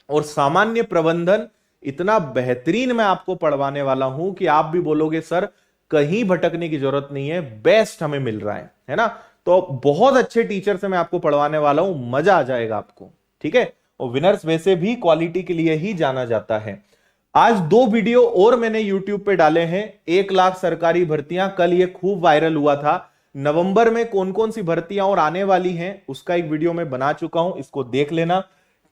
और सामान्य प्रबंधन इतना बेहतरीन मैं आपको पढ़वाने वाला हूं कि आप भी बोलोगे सर कहीं भटकने की जरूरत नहीं है, बेस्ट हमें मिल रहा है ना। तो बहुत अच्छे टीचर से मैं आपको पढ़वाने वाला हूं, मजा आ जाएगा आपको, ठीक है। और विनर्स वैसे भी क्वालिटी के लिए ही जाना जाता है। आज 2 वीडियो और मैंने YouTube पे डाले हैं। 1 लाख सरकारी भर्तियां, कल ये खूब वायरल हुआ था। नवंबर में कौन कौन सी भर्तियां और आने वाली हैं उसका एक वीडियो मैं बना चुका हूं, इसको देख लेना।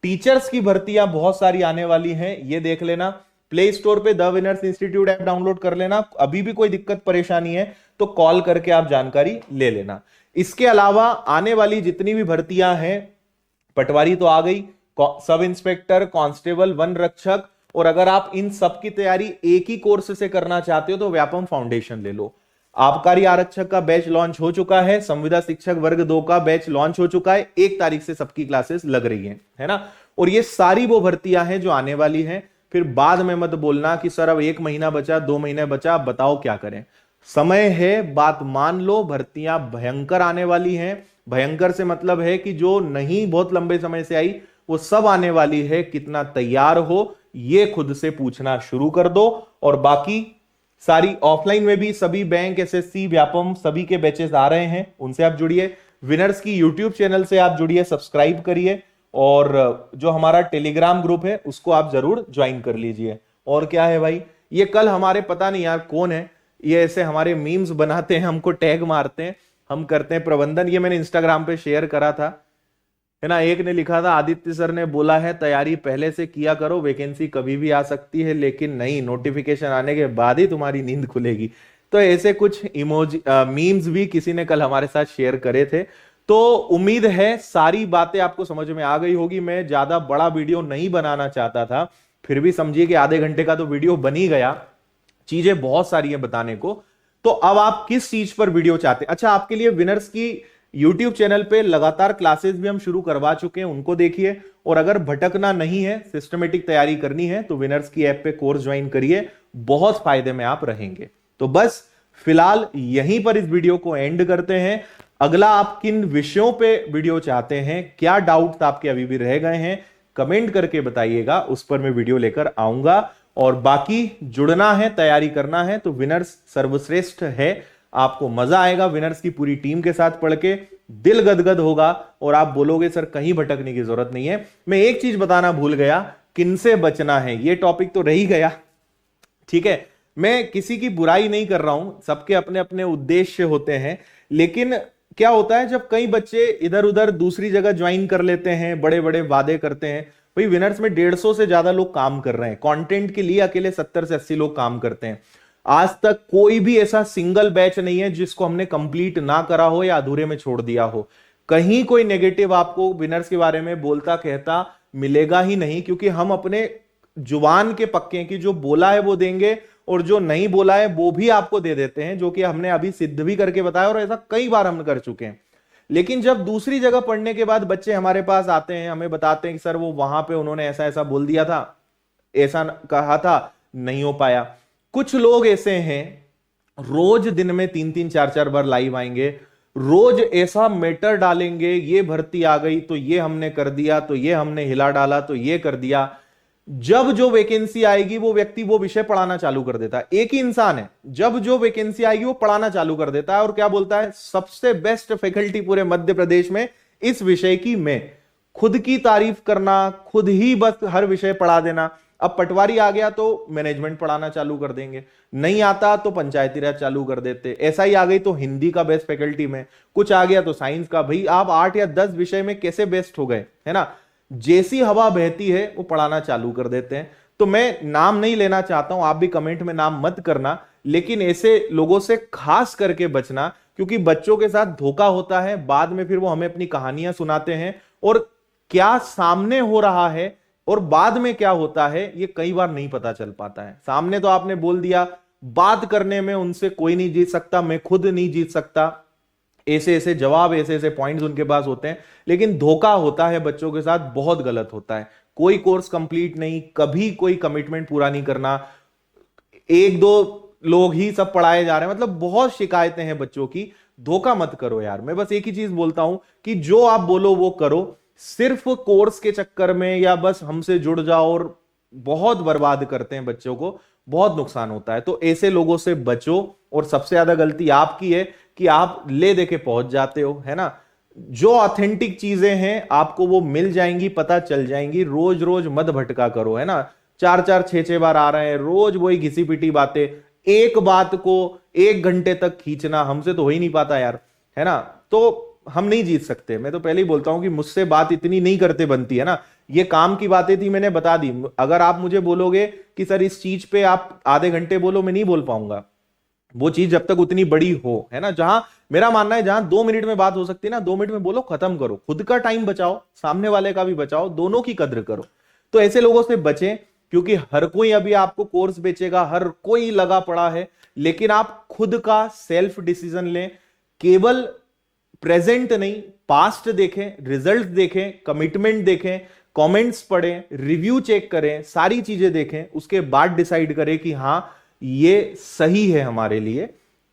टीचर्स की भर्तियां बहुत सारी आने वाली हैं, ये देख लेना। प्ले स्टोर पे the winners institute app download कर लेना। अभी भी कोई दिक्कत परेशानी है तो कॉल करके आप जानकारी ले लेना। इसके अलावा आने वाली जितनी भी भर्तियां हैं, पटवारी तो आ गई, सब इंस्पेक्टर, कांस्टेबल, वन रक्षक, और अगर आप इन सब की तैयारी एक ही कोर्स से करना चाहते हो तो व्यापम फाउंडेशन ले लो। आबकारी आरक्षक का बैच लॉन्च हो चुका है, संविदा शिक्षक वर्ग 2 का बैच लॉन्च हो चुका है, 1 तारीख से सबकी क्लासेस लग रही हैं, है ना। और ये सारी वो भर्तियां हैं जो आने वाली हैं। फिर बाद में मत बोलना कि सर अब 1 महीना बचा, 2 महीने बचा, अब बताओ क्या करें। समय है, बात मान लो, भर्तियां भयंकर आने वाली हैं। भयंकर से मतलब है कि जो नहीं बहुत लंबे समय से आई वो सब आने वाली है। कितना तैयार हो ये खुद से पूछना शुरू कर दो। और बाकी सारी ऑफलाइन में भी सभी बैंक, एसएससी, व्यापम सभी के बैचेस आ रहे हैं, उनसे आप जुड़िए। विनर्स की यूट्यूब चैनल से आप जुड़िए, सब्सक्राइब करिए, और जो हमारा टेलीग्राम ग्रुप है उसको आप जरूर ज्वाइन कर लीजिए। और क्या है भाई, ये कल हमारे पता नहीं यार कौन है, ये ऐसे हमारे मीम्स बनाते हैं, हमको टैग मारते हैं, हम करते हैं प्रबंधन। ये मैंने इंस्टाग्राम पे शेयर करा था, है ना। एक ने लिखा था, आदित्य सर ने बोला है तैयारी पहले से किया करो, वैकेंसी कभी भी आ सकती है, लेकिन नहीं, नोटिफिकेशन आने के बाद ही तुम्हारी नींद खुलेगी। तो ऐसे कुछ इमोजी मीम्स भी किसी ने कल हमारे साथ शेयर करे थे। तो उम्मीद है सारी बातें आपको समझ में आ गई होगी। मैं ज्यादा बड़ा वीडियो नहीं बनाना चाहता था, फिर भी समझिए कि आधे घंटे का तो वीडियो बन ही गया। चीजें बहुत सारी है बताने को। तो अब आप किस चीज पर वीडियो चाहते हैं? अच्छा, आपके लिए विनर्स की YouTube चैनल पे लगातार क्लासेस भी हम शुरू करवा चुके हैं, उनको देखिए। और अगर भटकना नहीं है, सिस्टमेटिक तैयारी करनी है, तो विनर्स की ऐप पे कोर्स ज्वाइन करिए, बहुत फायदे में आप रहेंगे। तो बस फिलहाल यहीं पर इस वीडियो को एंड करते हैं। अगला आप किन विषयों पे वीडियो चाहते हैं, क्या डाउट आपके अभी भी रह गए हैं, कमेंट करके बताइएगा, उस पर मैं वीडियो लेकर आऊंगा। और बाकी जुड़ना है, तैयारी करना है, तो विनर्स सर्वश्रेष्ठ है, आपको मजा आएगा। विनर्स की पूरी टीम के साथ पढ़ के दिल गदगद होगा और आप बोलोगे सर कहीं भटकने की जरूरत नहीं है। मैं एक चीज बताना भूल गया, किनसे बचना है, ये टॉपिक तो रह ही गया, ठीक है। मैं किसी की बुराई नहीं कर रहा हूं, सबके अपने अपने उद्देश्य होते हैं। लेकिन क्या होता है जब कई बच्चे इधर उधर दूसरी जगह ज्वाइन कर लेते हैं, बड़े बड़े वादे करते हैं। भाई विनर्स में 150 से ज्यादा लोग काम कर रहे हैं, कंटेंट के लिए अकेले 70 से 80 लोग काम करते हैं। आज तक कोई भी ऐसा सिंगल बैच नहीं है जिसको हमने कंप्लीट ना करा हो या अधूरे में छोड़ दिया हो। कहीं कोई नेगेटिव आपको विनर्स के बारे में बोलता कहता मिलेगा ही नहीं, क्योंकि हम अपने जुबान के पक्के हैं कि जो बोला है वो देंगे, और जो नहीं बोला है वो भी आपको दे देते हैं, जो कि हमने अभी सिद्ध भी करके बताया, और ऐसा कई बार हम कर चुके हैं। लेकिन जब दूसरी जगह पढ़ने के बाद बच्चे हमारे पास आते हैं, हमें बताते हैं कि सर वो वहां पे उन्होंने ऐसा ऐसा बोल दिया था, ऐसा कहा था, नहीं हो पाया। कुछ लोग ऐसे हैं रोज दिन में 3-3 4-4 बार लाइव आएंगे, रोज ऐसा मैटर डालेंगे, ये भर्ती आ गई तो ये हमने कर दिया, तो ये हमने हिला डाला, तो ये कर दिया। जब जो वैकेंसी आएगी वो व्यक्ति वो विषय पढ़ाना चालू कर देता है। एक ही इंसान है, जब जो वैकेंसी आएगी वो पढ़ाना चालू कर देता है, और क्या बोलता है, सबसे बेस्ट फैकल्टी पूरे मध्य प्रदेश में इस विषय की मैं। खुद की तारीफ करना, खुद ही बस हर विषय पढ़ा देना। अब पटवारी आ गया तो मैनेजमेंट पढ़ाना चालू कर देंगे, नहीं आता तो पंचायती राज चालू कर देते, ऐसा ही आ गई तो हिंदी का बेस्ट फैकल्टी में, कुछ आ गया तो साइंस का। भाई आप 8 या 10 विषय में कैसे बेस्ट हो गए, है ना। जैसी हवा बहती है वो पढ़ाना चालू कर देते हैं। तो मैं नाम नहीं लेना चाहता हूं, आप भी कमेंट में नाम मत करना, लेकिन ऐसे लोगों से खास करके बचना, क्योंकि बच्चों के साथ धोखा होता है। बाद में फिर वो हमें अपनी कहानियां सुनाते हैं, और क्या सामने हो रहा है और बाद में क्या होता है ये कई बार नहीं पता चल पाता है। सामने तो आपने बोल दिया, बात करने में उनसे कोई नहीं जीत सकता, मैं खुद नहीं जीत सकता, ऐसे ऐसे जवाब, ऐसे ऐसे पॉइंट्स उनके पास होते हैं। लेकिन धोखा होता है बच्चों के साथ, बहुत गलत होता है। कोई कोर्स कंप्लीट नहीं, कभी कोई कमिटमेंट पूरा नहीं करना, 1-2 लोग ही सब पढ़ाए जा रहे हैं, मतलब बहुत शिकायतें हैं बच्चों की। धोखा मत करो यार। मैं बस एक ही चीज बोलता हूं कि जो आप बोलो वो करो, सिर्फ कोर्स के चक्कर में या बस हमसे जुड़ जाओ, और बहुत बर्बाद करते हैं बच्चों को, बहुत नुकसान होता है। तो ऐसे लोगों से बचो। और सबसे ज्यादा गलती आपकी है कि आप ले दे के पहुंच जाते हो, है ना। जो ऑथेंटिक चीजें हैं आपको वो मिल जाएंगी, पता चल जाएंगी। रोज रोज मत भटका करो, है ना। चार चार छह छह बार आ रहे हैं, रोज वही घिसी पिटी बातें, एक बात को 1 घंटे तक खींचना हमसे तो हो ही नहीं पाता यार, है ना। तो हम नहीं जीत सकते। मैं तो पहले ही बोलता हूं कि मुझसे बात इतनी नहीं करते बनती, है ना। ये काम की बातें थी, मैंने बता दी। अगर आप मुझे बोलोगे कि सर इस चीज पे आप आधे घंटे बोलो, मैं नहीं बोल पाऊंगा। वो चीज जब तक उतनी बड़ी हो, है ना, जहां मेरा मानना है जहां 2 मिनट में बात हो सकती है ना, 2 मिनट में बोलो, खत्म करो। खुद का टाइम बचाओ, सामने वाले का भी बचाओ, दोनों की कद्र करो। तो ऐसे लोगों से बचें, क्योंकि हर कोई अभी आपको कोर्स बेचेगा, हर कोई लगा पड़ा है। लेकिन आप खुद का सेल्फ डिसीजन लें। केवल प्रेजेंट नहीं, पास्ट देखें, रिजल्ट देखें, कमिटमेंट देखें, कमेंट्स पढ़ें, रिव्यू चेक करें, सारी चीजें देखें। उसके बाद डिसाइड करें कि हां ये सही है हमारे लिए।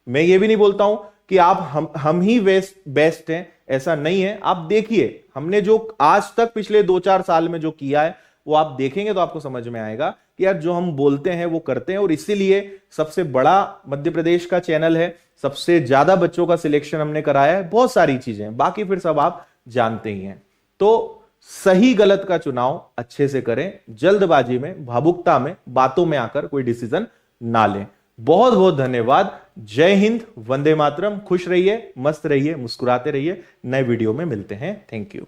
मैं ये भी नहीं बोलता हूं कि आप हम ही बेस्ट हैं, ऐसा नहीं है। आप देखिए, हमने जो आज तक पिछले 2-4 साल में जो किया है वो आप देखेंगे तो आपको समझ में आएगा कि यार जो हम बोलते हैं वो करते हैं। और इसीलिए सबसे बड़ा मध्य प्रदेश का चैनल है, सबसे ज्यादा बच्चों का सिलेक्शन हमने कराया है, बहुत सारी चीजें, बाकी फिर सब आप जानते ही हैं। तो सही गलत का चुनाव अच्छे से करें, जल्दबाजी में, भावुकता में, बातों में आकर कोई डिसीजन ना लें। बहुत बहुत धन्यवाद। जय हिंद, वंदे मातरम। खुश रहिए, मस्त रहिए, मुस्कुराते रहिए। नए वीडियो में मिलते हैं। Thank you.